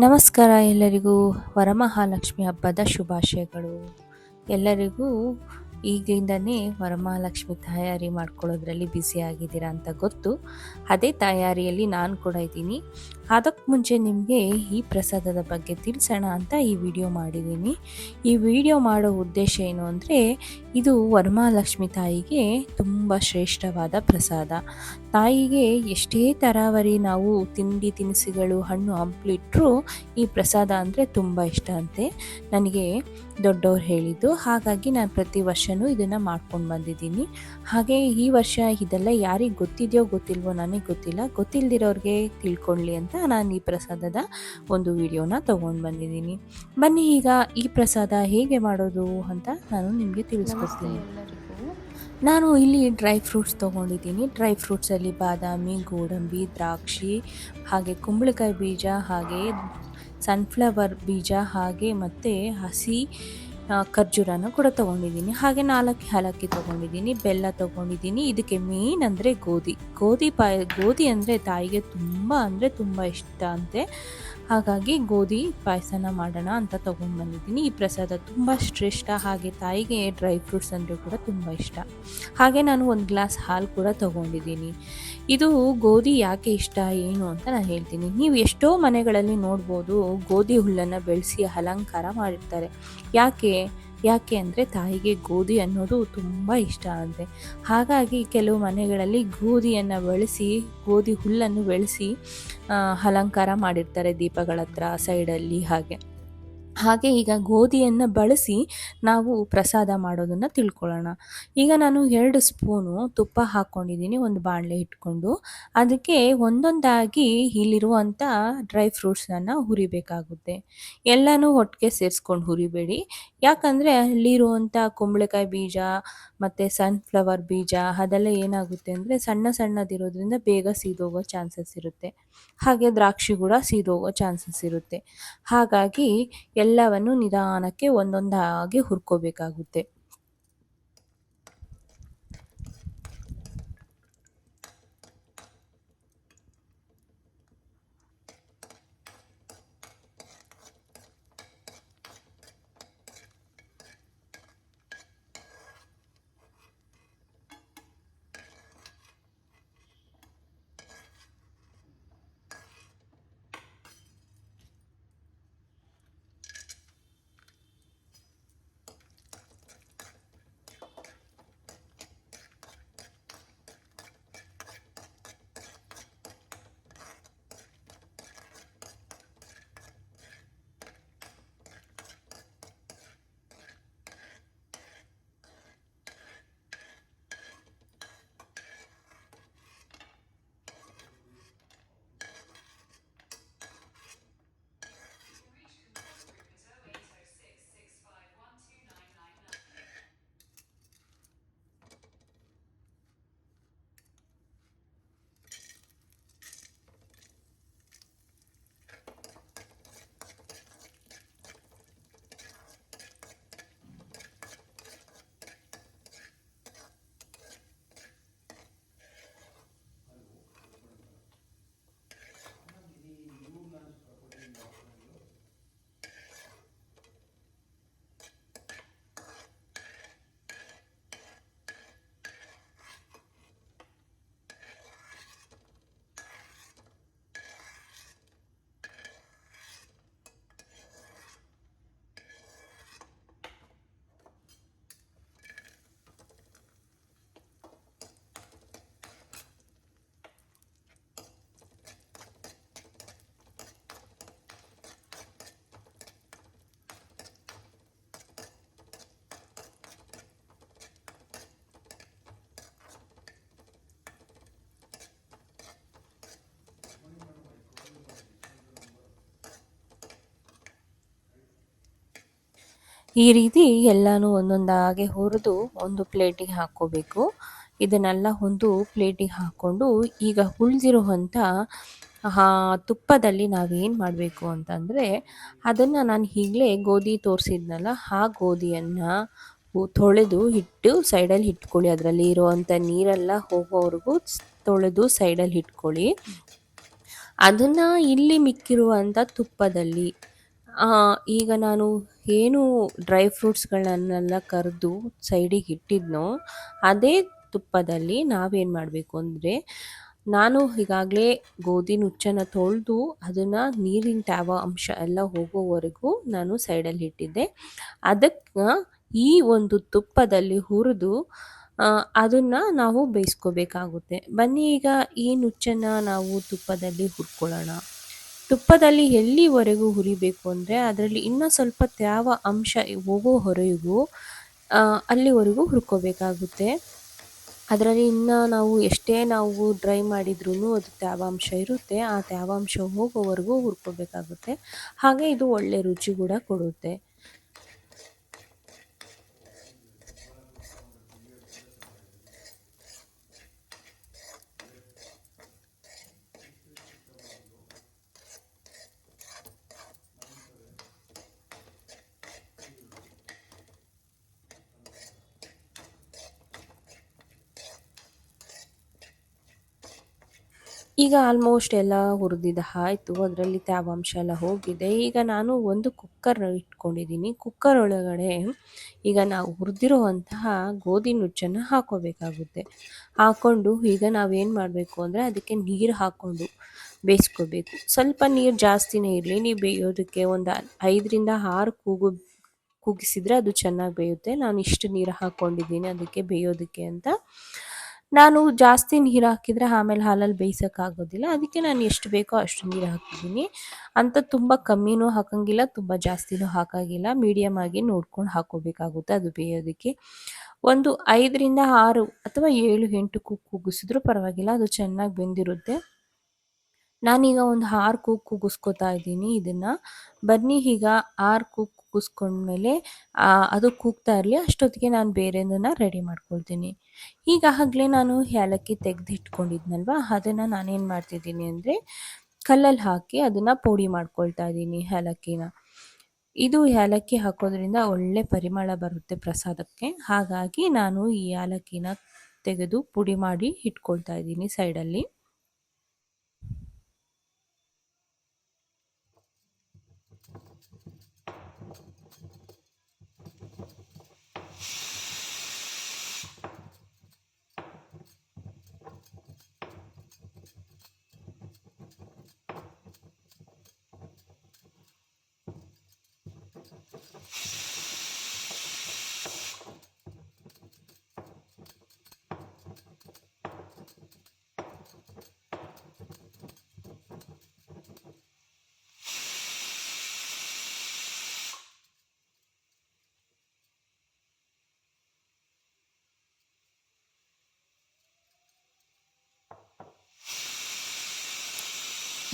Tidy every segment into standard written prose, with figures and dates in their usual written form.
ನಮಸ್ಕಾರ ಎಲ್ಲರಿಗೂ. ವರಮಹಾಲಕ್ಷ್ಮಿ ಹಬ್ಬದ ಶುಭಾಶಯಗಳು. ಎಲ್ಲರಿಗೂ ಈಗಿಂದನೇ ವರಮಹಾಲಕ್ಷ್ಮಿ ತಯಾರಿ ಮಾಡ್ಕೊಳ್ಳೋದ್ರಲ್ಲಿ ಬ್ಯುಸಿ ಆಗಿದ್ದೀರಾ ಅಂತ ಗೊತ್ತು. ಅದೇ ತಯಾರಿಯಲ್ಲಿ ನಾನು ಕೂಡ ಇದ್ದೀನಿ. ಅದಕ್ಕೆ ಮುಂಚೆ ನಿಮಗೆ ಈ ಪ್ರಸಾದದ ಬಗ್ಗೆ ತಿಳಿಸೋಣ ಅಂತ ಈ ವಿಡಿಯೋ ಮಾಡಿದ್ದೀನಿ. ಈ ವಿಡಿಯೋ ಮಾಡೋ ಉದ್ದೇಶ ಏನು ಅಂದರೆ, ಇದು ವರಮಹಾಲಕ್ಷ್ಮಿ ತಾಯಿಗೆ ತುಂಬ ಶ್ರೇಷ್ಠವಾದ ಪ್ರಸಾದ. ತಾಯಿಗೆ ಎಷ್ಟೇ ತರಾವರಿ ನಾವು ತಿಂಡಿ ತಿನಿಸುಗಳು ಹಣ್ಣು ಹಂಪಲಿಟ್ಟರೂ ಈ ಪ್ರಸಾದ ಅಂದರೆ ತುಂಬ ಇಷ್ಟ ಅಂತೆ ನನಗೆ ದೊಡ್ಡವ್ರು ಹೇಳಿದ್ದು. ಹಾಗಾಗಿ ನಾನು ಪ್ರತಿ ವರ್ಷವೂ ಇದನ್ನು ಮಾಡ್ಕೊಂಡು ಬಂದಿದ್ದೀನಿ. ಹಾಗೆ ಈ ವರ್ಷ ಇದೆಲ್ಲ ಯಾರಿಗೆ ಗೊತ್ತಿದೆಯೋ ಗೊತ್ತಿಲ್ವೋ ನನಗೆ ಗೊತ್ತಿಲ್ಲ, ಗೊತ್ತಿಲ್ಲದಿರೋರಿಗೆ ತಿಳ್ಕೊಳ್ಳಿ ಅಂತ ನಾನು ಈ ಪ್ರಸಾದದ ಒಂದು ವಿಡಿಯೋನ ತೊಗೊಂಡು ಬಂದಿದ್ದೀನಿ. ಬನ್ನಿ ಈಗ ಈ ಪ್ರಸಾದ ಹೇಗೆ ಮಾಡೋದು ಅಂತ ನಾನು ನಿಮಗೆ ತಿಳಿಸ್ಕೊಡ್ತೀನಿ. ನಾನು ಇಲ್ಲಿ ಡ್ರೈ ಫ್ರೂಟ್ಸ್ ತೊಗೊಂಡಿದ್ದೀನಿ. ಡ್ರೈ ಫ್ರೂಟ್ಸಲ್ಲಿ ಬಾದಾಮಿ, ಗೋಡಂಬಿ, ದ್ರಾಕ್ಷಿ, ಹಾಗೆ ಕುಂಬಳಕಾಯಿ ಬೀಜ, ಹಾಗೆ ಸನ್ಫ್ಲವರ್ ಬೀಜ, ಹಾಗೆ ಮತ್ತು ಹಸಿ ಖರ್ಜೂರನ ಕೂಡ ತೊಗೊಂಡಿದ್ದೀನಿ. ಹಾಗೆ 4 ಏಲಕ್ಕಿ ತೊಗೊಂಡಿದ್ದೀನಿ, ಬೆಲ್ಲ ತೊಗೊಂಡಿದ್ದೀನಿ. ಇದಕ್ಕೆ ಮೇನ್ ಅಂದರೆ ಗೋಧಿ ಅಂದರೆ ತಾಯಿಗೆ ತುಂಬ ಇಷ್ಟ ಅಂತೆ. ಹಾಗಾಗಿ ಗೋಧಿ ಪಾಯಸನ ಮಾಡೋಣ ಅಂತ ತೊಗೊಂಡು ಬಂದಿದ್ದೀನಿ. ಈ ಪ್ರಸಾದ ತುಂಬ ಶ್ರೇಷ್ಠ. ಹಾಗೆ ತಾಯಿಗೆ ಡ್ರೈ ಫ್ರೂಟ್ಸ್ ಅಂದರೆ ಕೂಡ ತುಂಬ ಇಷ್ಟ. ಹಾಗೆ ನಾನು 1 ಗ್ಲಾಸ್ ಹಾಲು ಕೂಡ ತೊಗೊಂಡಿದ್ದೀನಿ. ಇದು ಗೋಧಿ ಯಾಕೆ ಇಷ್ಟ ಏನು ಅಂತ ನಾನು ಹೇಳ್ತೀನಿ. ನೀವು ಎಷ್ಟೋ ಮನೆಗಳಲ್ಲಿ ನೋಡ್ಬೋದು, ಗೋಧಿ ಹುಲ್ಲನ್ನು ಬೆಳೆಸಿ ಅಲಂಕಾರ ಮಾಡಿರ್ತಾರೆ. ಯಾಕೆ ಅಂದರೆ ತಾಯಿಗೆ ಗೋಧಿ ಅನ್ನೋದು ತುಂಬ ಇಷ್ಟ ಅಂತೆ. ಹಾಗಾಗಿ ಕೆಲವು ಮನೆಗಳಲ್ಲಿ ಗೋಧಿ ಹುಲ್ಲನ್ನು ಬೆಳೆಸಿ ಅಲಂಕಾರ ಮಾಡಿರ್ತಾರೆ ದೀಪಗಳ ಹತ್ರ, ಸೈಡಲ್ಲಿ. ಹಾಗೆ ಈಗ ಗೋಧಿಯನ್ನು ಬಳಸಿ ನಾವು ಪ್ರಸಾದ ಮಾಡೋದನ್ನು ತಿಳ್ಕೊಳ್ಳೋಣ. ಈಗ ನಾನು 2 ಸ್ಪೂನು ತುಪ್ಪ ಹಾಕ್ಕೊಂಡಿದ್ದೀನಿ, ಒಂದು ಬಾಣಲೆ ಇಟ್ಕೊಂಡು. ಅದಕ್ಕೆ ಒಂದೊಂದಾಗಿ ಇಲ್ಲಿರುವಂಥ ಡ್ರೈ ಫ್ರೂಟ್ಸನ್ನು ಹುರಿಬೇಕಾಗುತ್ತೆ. ಎಲ್ಲನೂ ಒಟ್ಟಿಗೆ ಸೇರಿಸ್ಕೊಂಡು ಹುರಿಬೇಡಿ. ಯಾಕಂದರೆ ಅಲ್ಲಿರುವಂಥ ಕುಂಬಳಕಾಯಿ ಬೀಜ ಮತ್ತು ಸನ್ಫ್ಲವರ್ ಬೀಜ ಅದೆಲ್ಲ ಏನಾಗುತ್ತೆ ಅಂದರೆ ಸಣ್ಣದಿರೋದ್ರಿಂದ ಬೇಗ ಸೀದೋಗೋ ಚಾನ್ಸಸ್ ಇರುತ್ತೆ. ಹಾಗೆ ದ್ರಾಕ್ಷಿ ಕೂಡ ಸೀದೋಗೋ ಚಾನ್ಸಸ್ ಇರುತ್ತೆ. ಹಾಗಾಗಿ ಎಲ್ಲವನ್ನು ನಿಧಾನಕ್ಕೆ ಒಂದೊಂದಾಗಿ ಹುರ್ಕೋಬೇಕಾಗುತ್ತೆ. ಈ ರೀತಿ ಎಲ್ಲನೂ ಒಂದೊಂದಾಗಿ ಹುರಿದು ಒಂದು ಪ್ಲೇಟಿಗೆ ಹಾಕ್ಕೋಬೇಕು. ಇದನ್ನೆಲ್ಲ ಒಂದು ಪ್ಲೇಟಿಗೆ ಹಾಕ್ಕೊಂಡು ಈಗ ಉಳಿದಿರುವಂಥ ತುಪ್ಪದಲ್ಲಿ ನಾವೇನು ಮಾಡಬೇಕು ಅಂತಂದರೆ, ಅದನ್ನು ನಾನು ಈಗಲೇ ಗೋಧಿ ತೋರಿಸಿದ್ನಲ್ಲ, ಆ ಗೋಧಿಯನ್ನು ತೊಳೆದು ಸೈಡಲ್ಲಿ ಇಟ್ಕೊಳ್ಳಿ. ಅದರಲ್ಲಿ ಇರುವಂಥ ನೀರೆಲ್ಲ ಹೋಗೋವರೆಗೂ ತೊಳೆದು ಸೈಡಲ್ಲಿ ಇಟ್ಕೊಳ್ಳಿ. ಅದನ್ನು ಇಲ್ಲಿ ಮಿಕ್ಕಿರುವಂಥ ತುಪ್ಪದಲ್ಲಿ ಈಗ ನಾನು ಏನು ಡ್ರೈ ಫ್ರೂಟ್ಸ್ಗಳನ್ನೆಲ್ಲ ಕರೆದು ಸೈಡಿಗೆ ಇಟ್ಟಿದ್ನೋ ಅದೇ ತುಪ್ಪದಲ್ಲಿ ನಾವೇನು ಮಾಡಬೇಕು ಅಂದರೆ, ನಾನು ಈಗಾಗಲೇ ಗೋಧಿ ನುಚ್ಚನ್ನು ತೊಳೆದು ಅದನ್ನು ನೀರಿನ ತ್ಯಾವ ಅಂಶ ಎಲ್ಲ ಹೋಗೋವರೆಗೂ ನಾನು ಸೈಡಲ್ಲಿ ಇಟ್ಟಿದ್ದೆ. ಅದಕ್ಕೆ ಈ ಒಂದು ತುಪ್ಪದಲ್ಲಿ ಹುರಿದು ಅದನ್ನು ನಾವು ಬೇಯಿಸ್ಕೋಬೇಕಾಗುತ್ತೆ. ಬನ್ನಿ ಈಗ ಈ ನುಚ್ಚನ್ನು ನಾವು ತುಪ್ಪದಲ್ಲಿ ಹುರ್ಕೊಳ್ಳೋಣ. ತುಪ್ಪದಲ್ಲಿ ಎಲ್ಲಿವರೆಗೂ ಹುರಿಬೇಕು ಅಂದರೆ, ಅದರಲ್ಲಿ ಇನ್ನೂ ಸ್ವಲ್ಪ ತ್ಯಾವ ಅಂಶ ಹೋಗೋವರೆಗೂ ಅಲ್ಲಿವರೆಗೂ ಹುರ್ಕೋಬೇಕಾಗುತ್ತೆ. ಅದರಲ್ಲಿ ಇನ್ನು ನಾವು ಎಷ್ಟೇ ನಾವು ಡ್ರೈ ಮಾಡಿದ್ರೂ ಅದು ತ್ಯಾವಾಂಶ ಇರುತ್ತೆ. ಆ ತ್ಯಾವಾಂಶ ಹೋಗೋವರೆಗೂ ಹುರ್ಕೋಬೇಕಾಗುತ್ತೆ. ಹಾಗೆ ಇದು ಒಳ್ಳೆ ರುಚಿ ಕೂಡ ಕೊಡುತ್ತೆ. ಈಗ ಆಲ್ಮೋಸ್ಟ್ ಎಲ್ಲ ಹುರಿದಿದ್ದು ಆಯಿತು. ಅದರಲ್ಲಿ ತ್ಯಾವಾಂಶ ಎಲ್ಲ ಹೋಗಿದೆ. ಈಗ ನಾನು ಒಂದು ಕುಕ್ಕರ್ ಇಟ್ಕೊಂಡಿದ್ದೀನಿ. ಕುಕ್ಕರ್ ಒಳಗಡೆ ಈಗ ನಾವು ಹುರಿದಿರುವಂತಹ ಗೋಧಿ ನುಚ್ಚನ್ನು ಹಾಕ್ಕೋಬೇಕಾಗುತ್ತೆ. ಹಾಕ್ಕೊಂಡು ಈಗ ನಾವೇನು ಮಾಡಬೇಕು ಅಂದರೆ, ಅದಕ್ಕೆ ನೀರು ಹಾಕ್ಕೊಂಡು ಬೇಯಿಸ್ಕೋಬೇಕು. ಸ್ವಲ್ಪ ನೀರು ಜಾಸ್ತಿನೇ ಇರಲಿ. ನೀವು ಬೇಯೋದಕ್ಕೆ ಒಂದು 5ರಿಂದ 6 ಕೂಗಿಸಿದರೆ ಅದು ಚೆನ್ನಾಗಿ ಬೇಯುತ್ತೆ. ನಾನು ಇಷ್ಟು ನೀರು ಹಾಕ್ಕೊಂಡಿದ್ದೀನಿ ಅದಕ್ಕೆ ಬೇಯೋದಕ್ಕೆ ಅಂತ. ನಾನು ಜಾಸ್ತಿ ನೀರು ಹಾಕಿದರೆ ಆಮೇಲೆ ಹಾಲಲ್ಲಿ ಬೇಯಿಸೋಕ್ಕಾಗೋದಿಲ್ಲ. ಅದಕ್ಕೆ ನಾನು ಎಷ್ಟು ಬೇಕೋ ಅಷ್ಟು ನೀರು ಹಾಕಿದ್ದೀನಿ. ಅಂತ ತುಂಬ ಕಮ್ಮಿನೂ ಹಾಕೋಂಗಿಲ್ಲ, ತುಂಬ ಜಾಸ್ತಿನೂ ಹಾಕೋಂಗಿಲ್ಲ. ಮೀಡಿಯಮ್ ಆಗಿ ನೋಡ್ಕೊಂಡು ಹಾಕ್ಕೋಬೇಕಾಗುತ್ತೆ ಅದು ಬೇಯೋದಕ್ಕೆ. ಒಂದು 5ರಿಂದ 6 ಅಥವಾ 7, 8 ಕೂಗಿಸಿದ್ರೂ ಪರವಾಗಿಲ್ಲ, ಅದು ಚೆನ್ನಾಗಿ ಬೆಂದಿರುತ್ತೆ. ನಾನೀಗ ಒಂದು 6 ಕೂಗಿಸ್ಕೊತಾ ಇದ್ದೀನಿ ಇದನ್ನು. ಬನ್ನಿ ಈಗ 6 ಕೂಗಿಸ್ಕೊಂಡ್ಮೇಲೆ ಅದು ಕೂಗ್ತಾ ಇರಲಿ, ಅಷ್ಟೊತ್ತಿಗೆ ನಾನು ಬೇರೆದನ್ನು ರೆಡಿ ಮಾಡ್ಕೊಳ್ತೀನಿ. ಈಗಾಗಲೇ ನಾನು ಏಲಕ್ಕಿ ತೆಗೆದಿಟ್ಕೊಂಡಿದ್ನಲ್ವ, ಅದನ್ನು ನಾನೇನು ಮಾಡ್ತಿದ್ದೀನಿ ಅಂದರೆ, ಕಲ್ಲಲ್ಲಿ ಹಾಕಿ ಅದನ್ನು ಪುಡಿ ಮಾಡ್ಕೊಳ್ತಾ ಇದ್ದೀನಿ ಏಲಕ್ಕಿನ. ಇದು ಏಲಕ್ಕಿ ಹಾಕೋದ್ರಿಂದ ಒಳ್ಳೆ ಪರಿಮಳ ಬರುತ್ತೆ ಪ್ರಸಾದಕ್ಕೆ. ಹಾಗಾಗಿ ನಾನು ಈ ಏಲಕ್ಕಿನ ತೆಗೆದು ಪುಡಿ ಮಾಡಿ ಇಟ್ಕೊಳ್ತಾ ಇದ್ದೀನಿ ಸೈಡಲ್ಲಿ.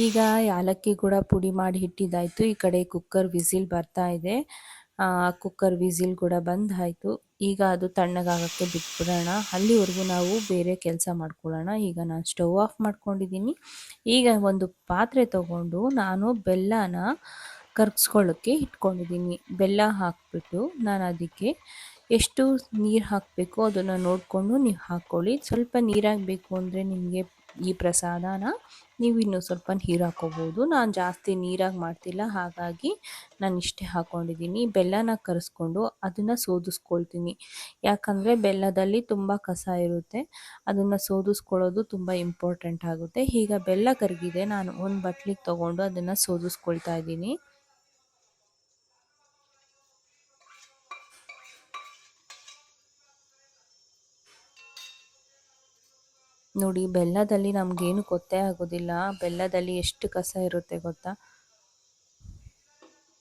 ಈಗ ಏಲಕ್ಕಿ ಕೂಡ ಪುಡಿ ಮಾಡಿ ಇಟ್ಟಿದ್ದಾಯಿತು. ಈ ಕಡೆ ಕುಕ್ಕರ್ ವಿಸಿಲ್ ಬರ್ತಾ ಇದೆ. ಕುಕ್ಕರ್ ವಿಸಿಲ್ ಕೂಡ ಬಂದಾಯಿತು. ಈಗ ಅದು ತಣ್ಣಗಾಗೋಕ್ಕೆ ಬಿಟ್ಬಿಡೋಣ. ಅಲ್ಲಿವರೆಗೂ ನಾವು ಬೇರೆ ಕೆಲಸ ಮಾಡ್ಕೊಳ್ಳೋಣ. ಈಗ ನಾನು ಸ್ಟವ್ ಆಫ್ ಮಾಡ್ಕೊಂಡಿದ್ದೀನಿ. ಈಗ ಒಂದು ಪಾತ್ರೆ ತಗೊಂಡು ನಾನು ಬೆಲ್ಲನ ಕರಗಿಸ್ಕೊಳ್ಳೋಕ್ಕೆ ಇಟ್ಕೊಂಡಿದ್ದೀನಿ. ಬೆಲ್ಲ ಹಾಕಿಬಿಟ್ಟು ನಾನು ಅದಕ್ಕೆ ಎಷ್ಟು ನೀರು ಹಾಕಬೇಕು ಅದನ್ನು ನೋಡಿಕೊಂಡು ನೀವು ಹಾಕ್ಕೊಳ್ಳಿ. ಸ್ವಲ್ಪ ನೀರಾಗಬೇಕು ಅಂದರೆ ನಿಮಗೆ ಈ ಪ್ರಸಾದನ ನೀವು ಇನ್ನೂ ಸ್ವಲ್ಪ ನೀರು ಹಾಕ್ಕೋಬೋದು. ನಾನು ಜಾಸ್ತಿ ನೀರಾಗಿ ಮಾಡ್ತಿಲ್ಲ, ಹಾಗಾಗಿ ನಾನು ಇಷ್ಟೇ ಹಾಕ್ಕೊಂಡಿದ್ದೀನಿ. ಬೆಲ್ಲನ ಕರಗಿಸ್ಕೊಂಡು ಅದನ್ನು ಸೋದಿಸ್ಕೊಳ್ತೀನಿ. ಯಾಕಂದರೆ ಬೆಲ್ಲದಲ್ಲಿ ತುಂಬ ಕಸ ಇರುತ್ತೆ, ಅದನ್ನು ಸೋದಿಸ್ಕೊಳ್ಳೋದು ತುಂಬ ಇಂಪಾರ್ಟೆಂಟ್ ಆಗುತ್ತೆ. ಈಗ ಬೆಲ್ಲ ಕರಗಿದೆ, ನಾನು ಒಂದು ಬಟ್ಲಿಗೆ ತೊಗೊಂಡು ಅದನ್ನು ಸೋದಿಸ್ಕೊಳ್ತಾ ಇದ್ದೀನಿ. ನೋಡಿ, ಬೆಲ್ಲದಲ್ಲಿ ನಮಗೇನು ಗೊತ್ತೇ ಆಗೋದಿಲ್ಲ, ಬೆಲ್ಲದಲ್ಲಿ ಎಷ್ಟು ಕಸ ಇರುತ್ತೆ ಗೊತ್ತಾ.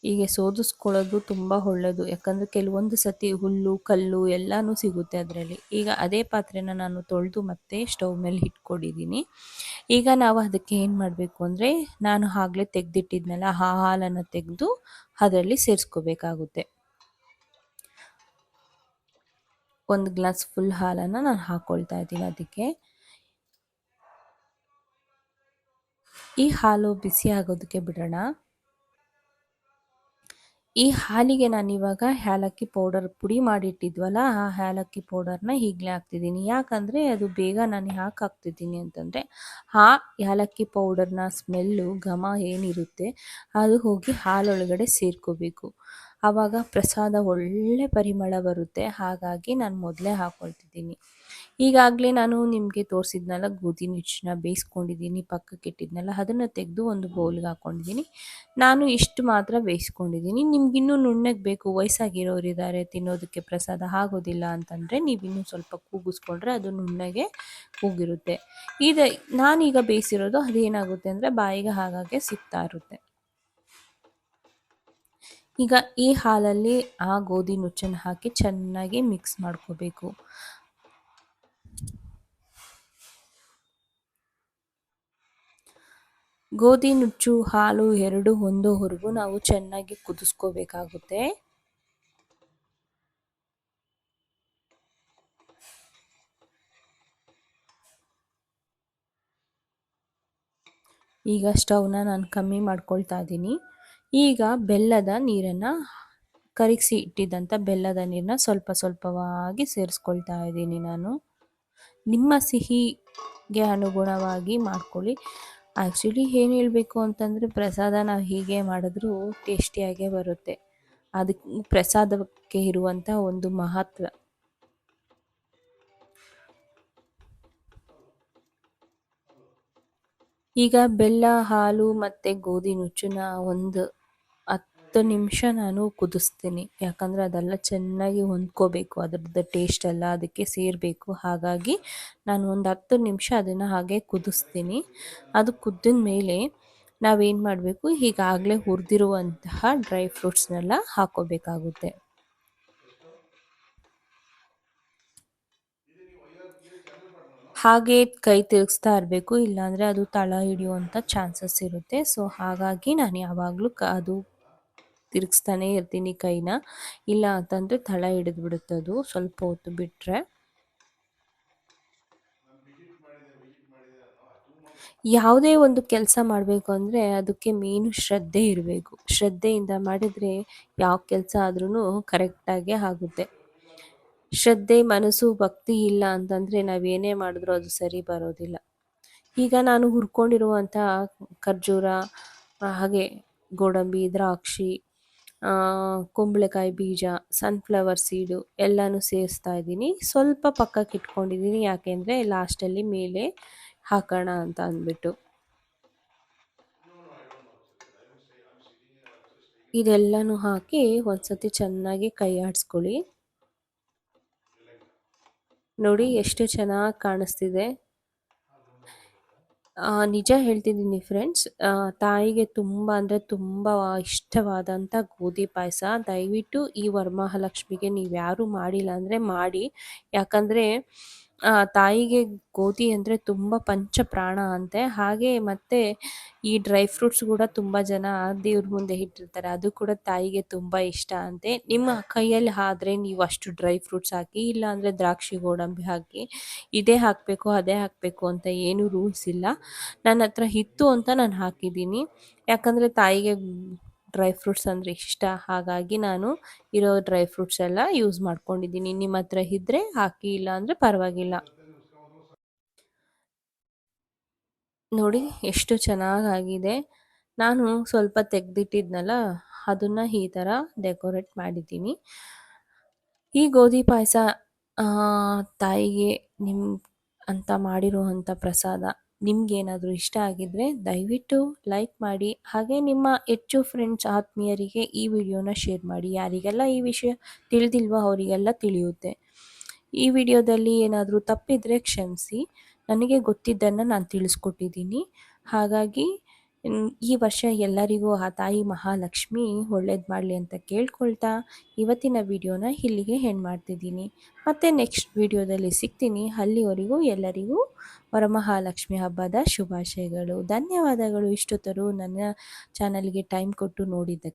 ಹೀಗೆ ಸೋದಿಸ್ಕೊಳ್ಳೋದು ತುಂಬ ಒಳ್ಳೆಯದು. ಯಾಕಂದರೆ ಕೆಲವೊಂದು ಸತಿ ಹುಲ್ಲು ಕಲ್ಲು ಎಲ್ಲನೂ ಸಿಗುತ್ತೆ ಅದರಲ್ಲಿ. ಈಗ ಅದೇ ಪಾತ್ರೆನ ನಾನು ತೊಳೆದು ಮತ್ತೆ ಸ್ಟವ್ ಮೇಲೆ ಇಟ್ಕೊಂಡಿದ್ದೀನಿ. ಈಗ ನಾವು ಅದಕ್ಕೆ ಏನು ಮಾಡಬೇಕು ಅಂದರೆ, ನಾನು ಆಗಲೇ ತೆಗೆದಿಟ್ಟಿದ್ನಲ್ಲ ಆ ಹಾಲನ್ನು ತೆಗೆದು ಅದರಲ್ಲಿ ಸೇರಿಸ್ಕೋಬೇಕಾಗುತ್ತೆ. ಒಂದು ಗ್ಲಾಸ್ ಫುಲ್ ಹಾಲನ್ನು ನಾನು ಹಾಕ್ಕೊಳ್ತಾ ಇದ್ದೀನಿ ಅದಕ್ಕೆ. ಈ ಹಾಲು ಬಿಸಿ ಆಗೋದಕ್ಕೆ ಬಿಡೋಣ. ಈ ಹಾಲಿಗೆ ನಾನಿವಾಗ ಏಲಕ್ಕಿ ಪೌಡರ್ ಪುಡಿ ಮಾಡಿಟ್ಟಿದ್ವಲ್ಲ, ಆ ಏಲಕ್ಕಿ ಪೌಡರ್‌ನ ಈಗಲೇ ಹಾಕ್ತಿದ್ದೀನಿ. ಯಾಕಂದರೆ ಅದು ಬೇಗ ನಾನು ಯಾಕೆ ಹಾಕ್ತಿದ್ದೀನಿ ಅಂತಂದರೆ, ಆ ಏಲಕ್ಕಿ ಪೌಡರ್‌ನ ಸ್ಮೆಲ್ಲು, ಘಮ ಏನಿರುತ್ತೆ ಅದು ಹೋಗಿ ಹಾಲೊಳಗಡೆ ಸೇರ್ಕೋಬೇಕು. ಆವಾಗ ಪ್ರಸಾದ ಒಳ್ಳೆ ಪರಿಮಳ ಬರುತ್ತೆ. ಹಾಗಾಗಿ ನಾನು ಮೊದಲೇ ಹಾಕ್ಕೊಳ್ತಿದ್ದೀನಿ. ಈಗಾಗಲೇ ನಾನು ನಿಮಗೆ ತೋರಿಸಿದ್ನಲ್ಲ, ಗೋಧಿ ನುಚ್ಚನ್ನ ಬೇಯಿಸ್ಕೊಂಡಿದ್ದೀನಿ, ಪಕ್ಕಕ್ಕಿಟ್ಟಿದ್ನಲ್ಲ, ಅದನ್ನು ತೆಗೆದು ಒಂದು ಬೌಲ್ಗೆ ಹಾಕ್ಕೊಂಡಿದ್ದೀನಿ. ನಾನು ಇಷ್ಟು ಮಾತ್ರ ಬೇಯಿಸ್ಕೊಂಡಿದ್ದೀನಿ. ನಿಮ್ಗಿನ್ನೂ ನುಣ್ಣಗೆ ಬೇಕು, ವಯಸ್ಸಾಗಿರೋರಿದ್ದಾರೆ, ತಿನ್ನೋದಕ್ಕೆ ಪ್ರಸಾದ ಆಗೋದಿಲ್ಲ ಅಂತಂದರೆ ನೀವಿನ್ನೂ ಸ್ವಲ್ಪ ಕೂಗಿಸ್ಕೊಂಡ್ರೆ ಅದು ನುಣ್ಣಗೆ ಕೂಗಿರುತ್ತೆ. ನಾನೀಗ ಬೇಯಿಸಿರೋದು ಅದೇನಾಗುತ್ತೆ ಅಂದರೆ ಬಾಯಿಗೆ ಆಗಾಗ್ಗೆ ಸಿಗ್ತಾ ಇರುತ್ತೆ. ಈಗ ಈ ಹಾಲಲ್ಲಿ ಆ ಗೋಧಿ ನುಚ್ಚನ್ನು ಹಾಕಿ ಚೆನ್ನಾಗಿ ಮಿಕ್ಸ್ ಮಾಡ್ಕೋಬೇಕು. ಗೋಧಿ ನುಚ್ಚು ಹಾಲು ಎರಡು ಹೊಂದೋವರೆಗೂ ನಾವು ಚೆನ್ನಾಗಿ ಕುದಿಸ್ಕೋಬೇಕಾಗುತ್ತೆ. ಈಗ ಸ್ಟವ್ನ ನಾನು ಕಮ್ಮಿ ಮಾಡ್ಕೊಳ್ತಾ ಇದ್ದೀನಿ. ಈಗ ಬೆಲ್ಲದ ನೀರನ್ನು, ಕರಗಿಸಿ ಇಟ್ಟಿದ್ದಂಥ ಬೆಲ್ಲದ ನೀರನ್ನ ಸ್ವಲ್ಪ ಸ್ವಲ್ಪವಾಗಿ ಸೇರಿಸ್ಕೊಳ್ತಾ ಇದ್ದೀನಿ ನಾನು. ನಿಮ್ಮ ಸಿಹಿಗೆ ಅನುಗುಣವಾಗಿ ಮಾಡ್ಕೊಳ್ಳಿ. ಆ್ಯಕ್ಚುಲಿ ಏನು ಹೇಳಬೇಕು ಅಂತಂದರೆ, ಪ್ರಸಾದ ನಾವು ಹೀಗೆ ಮಾಡಿದ್ರೂ ಟೇಸ್ಟಿಯಾಗೇ ಬರುತ್ತೆ. ಅದಕ್ಕೆ ಪ್ರಸಾದಕ್ಕೆ ಇರುವಂಥ ಒಂದು ಮಹತ್ವ. ಈಗ ಬೆಲ್ಲ, ಹಾಲು ಮತ್ತು ಗೋಧಿ ನುಚ್ಚನ್ನ ಒಂದು 10 ನಿಮಿಷ ನಾನು ಕುದಿಸ್ತೀನಿ. ಯಾಕಂದರೆ ಅದೆಲ್ಲ ಚೆನ್ನಾಗಿ ಹೊಂದ್ಕೋಬೇಕು, ಅದ್ರದ್ದು ಟೇಸ್ಟ್ ಎಲ್ಲ ಅದಕ್ಕೆ ಸೇರಬೇಕು. ಹಾಗಾಗಿ ನಾನು ಒಂದು 10 ನಿಮಿಷ ಅದನ್ನು ಹಾಗೆ ಕುದಿಸ್ತೀನಿ. ಅದು ಕುದ್ದ ಮೇಲೆ ನಾವೇನು ಮಾಡಬೇಕು, ಈಗಾಗಲೇ ಹುರಿದಿರುವಂತಹ ಡ್ರೈ ಫ್ರೂಟ್ಸ್ನೆಲ್ಲ ಹಾಕ್ಕೋಬೇಕಾಗುತ್ತೆ. ಹಾಗೆ ಕೈ ತಿರುಗಿಸ್ತಾ ಇರಬೇಕು, ಇಲ್ಲಾಂದರೆ ಅದು ತಳ ಹಿಡಿಯುವಂಥ ಚಾನ್ಸಸ್ ಇರುತ್ತೆ. ಸೊ ಹಾಗಾಗಿ ನಾನು ಯಾವಾಗಲೂ ಅದು ತಿರುಗಿಸ್ತಾನೇ ಇರ್ತೀನಿ ಕೈನ. ಇಲ್ಲ ಅಂತಂದರೆ ತಳ ಹಿಡಿದ್ಬಿಡುತ್ತೆ ಅದು ಸ್ವಲ್ಪ ಹೊತ್ತು ಬಿಟ್ಟರೆ. ಯಾವುದೇ ಒಂದು ಕೆಲಸ ಮಾಡಬೇಕು ಅಂದರೆ ಅದಕ್ಕೆ ಮೇನು ಶ್ರದ್ಧೆ ಇರಬೇಕು. ಶ್ರದ್ಧೆಯಿಂದ ಮಾಡಿದರೆ ಯಾವ ಕೆಲಸ ಆದ್ರೂ ಕರೆಕ್ಟಾಗೇ ಆಗುತ್ತೆ. ಶ್ರದ್ಧೆ, ಮನಸ್ಸು, ಭಕ್ತಿ ಇಲ್ಲ ಅಂತಂದರೆ ನಾವೇನೇ ಮಾಡಿದ್ರೂ ಅದು ಸರಿ ಬರೋದಿಲ್ಲ. ಈಗ ನಾನು ಹುರ್ಕೊಂಡಿರುವಂಥ ಖರ್ಜೂರ, ಹಾಗೆ ಗೋಡಂಬಿ, ದ್ರಾಕ್ಷಿ, ಕುಂಬಳಕಾಯಿ ಬೀಜ, ಸನ್ಫ್ಲವರ್ ಸೀಡು ಎಲ್ಲನೂ ಸೇರಿಸ್ತಾ ಇದ್ದೀನಿ. ಸ್ವಲ್ಪ ಪಕ್ಕಕ್ಕೆ ಇಟ್ಕೊಂಡಿದ್ದೀನಿ, ಯಾಕೆಂದರೆ ಲಾಸ್ಟಲ್ಲಿ ಮೇಲೆ ಹಾಕೋಣ ಅಂತ ಅಂದ್ಬಿಟ್ಟು. ಇದೆಲ್ಲನೂ ಹಾಕಿ ಒಂದ್ಸತಿ ಚೆನ್ನಾಗಿ ಕೈ ಆಡಿಸ್ಕೊಳ್ಳಿ. ನೋಡಿ ಎಷ್ಟು ಚೆನ್ನಾಗಿ ಕಾಣಿಸ್ತಿದೆ. ನಿಜ ಹೇಳ್ತಿದ್ದೀನಿ ಫ್ರೆಂಡ್ಸ್, ತಾಯಿಗೆ ತುಂಬ ಅಂದರೆ ತುಂಬ ಇಷ್ಟವಾದಂಥ ಗೋಧಿ ಪಾಯಸ. ದಯವಿಟ್ಟು ಈ ವರಮಹಾಲಕ್ಷ್ಮಿಗೆ ನೀವು ಯಾರೂ ಮಾಡಿಲ್ಲ ಅಂದರೆ ಮಾಡಿ. ಯಾಕಂದರೆ ತಾಯಿಗೆ ಗೋಧಿ ಅಂದರೆ ತುಂಬ ಪಂಚಪ್ರಾಣ ಅಂತೆ. ಹಾಗೆ ಮತ್ತು ಈ ಡ್ರೈ ಫ್ರೂಟ್ಸ್ ಕೂಡ ತುಂಬ ಜನ ದೇವ್ರ ಮುಂದೆ ಇಟ್ಟಿರ್ತಾರೆ, ಅದು ಕೂಡ ತಾಯಿಗೆ ತುಂಬ ಇಷ್ಟ ಅಂತೆ. ನಿಮ್ಮ ಕೈಯಲ್ಲಿ ಆದರೆ ನೀವು ಅಷ್ಟು ಡ್ರೈ ಫ್ರೂಟ್ಸ್ ಹಾಕಿ, ಇಲ್ಲಾಂದರೆ ದ್ರಾಕ್ಷಿ, ಗೋಡಂಬಿ ಹಾಕಿ. ಇದೇ ಹಾಕಬೇಕು ಅದೇ ಹಾಕಬೇಕು ಅಂತ ಏನೂ ರೂಲ್ಸ್ ಇಲ್ಲ. ನನ್ನ ಹತ್ರ ಇತ್ತು ಅಂತ ನಾನು ಹಾಕಿದ್ದೀನಿ. ಯಾಕಂದರೆ ತಾಯಿಗೆ ಡ್ರೈ ಫ್ರೂಟ್ಸ್ ಅಂದರೆ ಇಷ್ಟ. ಹಾಗಾಗಿ ನಾನು ಇರೋ ಡ್ರೈ ಫ್ರೂಟ್ಸ್ ಎಲ್ಲ ಯೂಸ್ ಮಾಡ್ಕೊಂಡಿದ್ದೀನಿ. ನಿಮ್ಮ ಹತ್ರ ಇದ್ದರೆ ಹಾಕಿ, ಇಲ್ಲ ಅಂದರೆ ಪರವಾಗಿಲ್ಲ. ನೋಡಿ ಎಷ್ಟು ಚೆನ್ನಾಗಾಗಿದೆ. ನಾನು ಸ್ವಲ್ಪ ತೆಗೆದಿಟ್ಟಿದ್ನಲ್ಲ, ಅದನ್ನು ಈ ಥರ ಡೆಕೋರೇಟ್ ಮಾಡಿದ್ದೀನಿ. ಈ ಗೋಧಿ ಪಾಯಸ ತಾಯಿಗೆ ನಿಮ್ಮ ಅಂತ ಮಾಡಿರುವಂಥ ಪ್ರಸಾದ ನಿಮಗೇನಾದರೂ ಇಷ್ಟ ಆಗಿದ್ದರೆ ದಯವಿಟ್ಟು ಲೈಕ್ ಮಾಡಿ. ಹಾಗೆ ನಿಮ್ಮ ಹೆಚ್ಚು ಫ್ರೆಂಡ್ಸ್, ಆತ್ಮೀಯರಿಗೆ ಈ ವಿಡಿಯೋನ ಶೇರ್ ಮಾಡಿ. ಯಾರಿಗೆಲ್ಲ ಈ ವಿಷಯ ತಿಳಿದಿಲ್ವೋ ಅವರಿಗೆಲ್ಲ ತಿಳಿಯುತ್ತೆ. ಈ ವಿಡಿಯೋದಲ್ಲಿ ಏನಾದರೂ ತಪ್ಪಿದರೆ ಕ್ಷಮಿಸಿ. ನನಗೆ ಗೊತ್ತಿದ್ದನ್ನು ನಾನು ತಿಳಿಸ್ಕೊಟ್ಟಿದ್ದೀನಿ. ಹಾಗಾಗಿ ಈ ವರ್ಷ ಎಲ್ಲರಿಗೂ ಆ ತಾಯಿ ಮಹಾಲಕ್ಷ್ಮಿ ಒಳ್ಳೇದು ಮಾಡಲಿ ಅಂತ ಕೇಳ್ಕೊಳ್ತಾ ಇವತ್ತಿನ ವಿಡಿಯೋನ ಇಲ್ಲಿಗೆ ಎಂಡ್ ಮಾಡ್ತಿದ್ದೀನಿ. ಮತ್ತೆ ನೆಕ್ಸ್ಟ್ ವಿಡಿಯೋದಲ್ಲಿ ಸಿಗ್ತೀನಿ. ಅಲ್ಲಿವರೆಗೂ ಎಲ್ಲರಿಗೂ ವರಮಹಾಲಕ್ಷ್ಮಿ ಹಬ್ಬದ ಶುಭಾಶಯಗಳು. ಧನ್ಯವಾದಗಳು ಇಷ್ಟೊತ್ತರೂ ನನ್ನ ಚಾನಲ್ಗೆ ಟೈಮ್ ಕೊಟ್ಟು ನೋಡಿದ್ದಕ್ಕೆ.